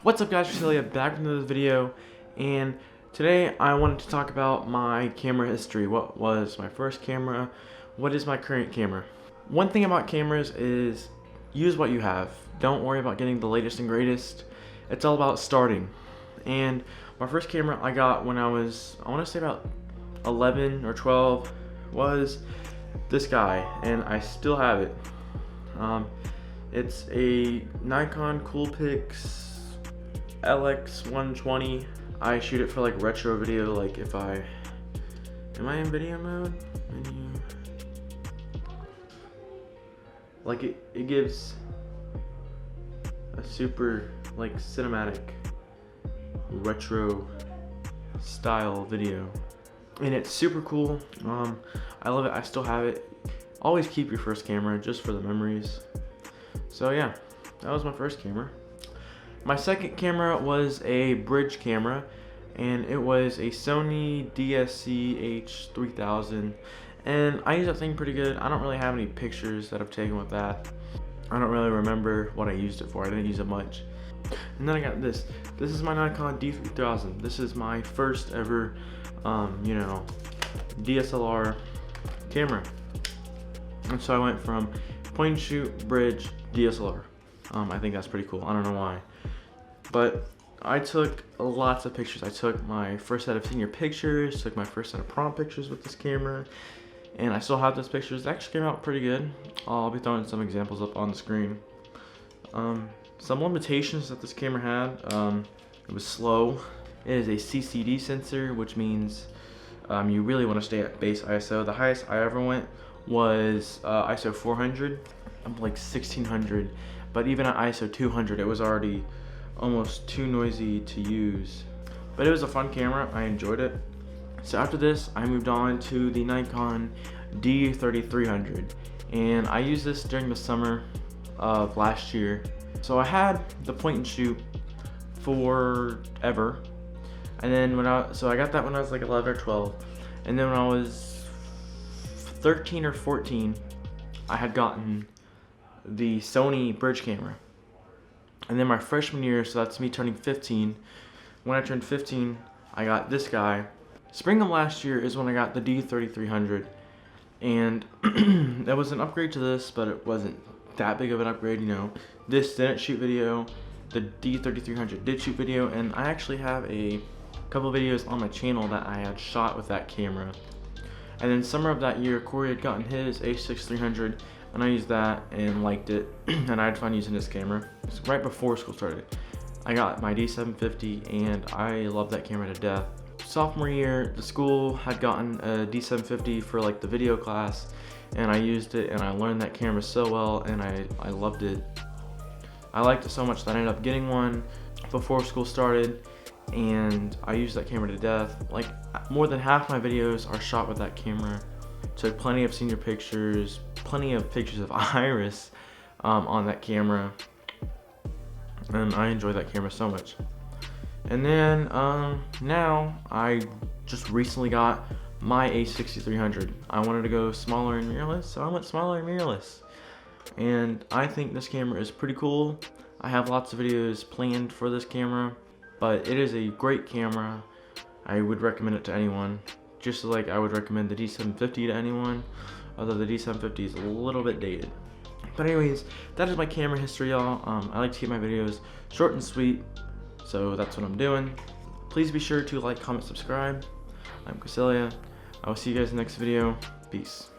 What's up guys, Crecelia, back into the video, and today I wanted to talk about my camera history. What was my first camera? What is my current camera? One thing about cameras is use what you have. Don't worry about getting the latest and greatest. It's all about starting. And my first camera I got when I was, I want to say about 11 or 12, was this guy, and I still have it. It's a Nikon Coolpix LX120. I shoot it for like retro video, like if I, am I in video mode? Menu. Like it gives a super like cinematic retro style video. And it's super cool. I love it, I still have it. Always keep your first camera just for the memories. So yeah, that was my first camera. My second camera was a bridge camera, and it was a Sony DSLR, and I use that thing pretty good. I don't really have any pictures that I've taken with that. I don't really remember what I used it for. I didn't use it much. And then I got this. This is my Nikon D3000. This is my first ever, DSLR camera. And so I went from point and shoot, bridge, DSLR. I think that's pretty cool. I don't know why. But I took lots of pictures. I took my first set of senior pictures, took my first set of prom pictures with this camera, and I still have those pictures. They actually came out pretty good. I'll be throwing some examples up on the screen. Some limitations that this camera had, it was slow. It is a CCD sensor, which means you really want to stay at base ISO. The highest I ever went was ISO 400. I'm like 1600, but even at ISO 200, it was already almost too noisy to use. But it was a fun camera, I enjoyed it. So after this, I moved on to the Nikon D3300, and I used this during the summer of last year. So I had the point and shoot forever, and then so I got that when I was like 11 or 12, and then when I was 13 or 14, I had gotten the Sony bridge camera. And then my freshman year, so that's me turning 15, when I turned 15, I got this guy. Spring of last year is when I got the D3300, and that was an upgrade to this, but it wasn't that big of an upgrade, you know. This didn't shoot video, the D3300 did shoot video, and I actually have a couple videos on my channel that I had shot with that camera. And then summer of that year, Corey had gotten his A6300, and I used that and liked it, and I had fun using this camera. It's right before school started. I got my D750, and I love that camera to death. Sophomore year, the school had gotten a D750 for like the video class, and I used it, and I learned that camera so well, and I loved it. I liked it so much that I ended up getting one before school started, and I used that camera to death. Like, more than half my videos are shot with that camera. Took plenty of senior pictures, plenty of pictures of Iris on that camera, and I enjoy that camera so much. And then now I just recently got my A6300. I wanted to go smaller and mirrorless, so I went smaller and mirrorless, and I think this camera is pretty cool. I have lots of videos planned for this camera, but it is a great camera. I would recommend it to anyone, just like I would recommend the D750 to anyone, although the D750 is a little bit dated. But anyways, that is my camera history, y'all. I like to keep my videos short and sweet, so that's what I'm doing. Please be sure to like, comment, subscribe. I'm Crecelia. I will see you guys in the next video. Peace.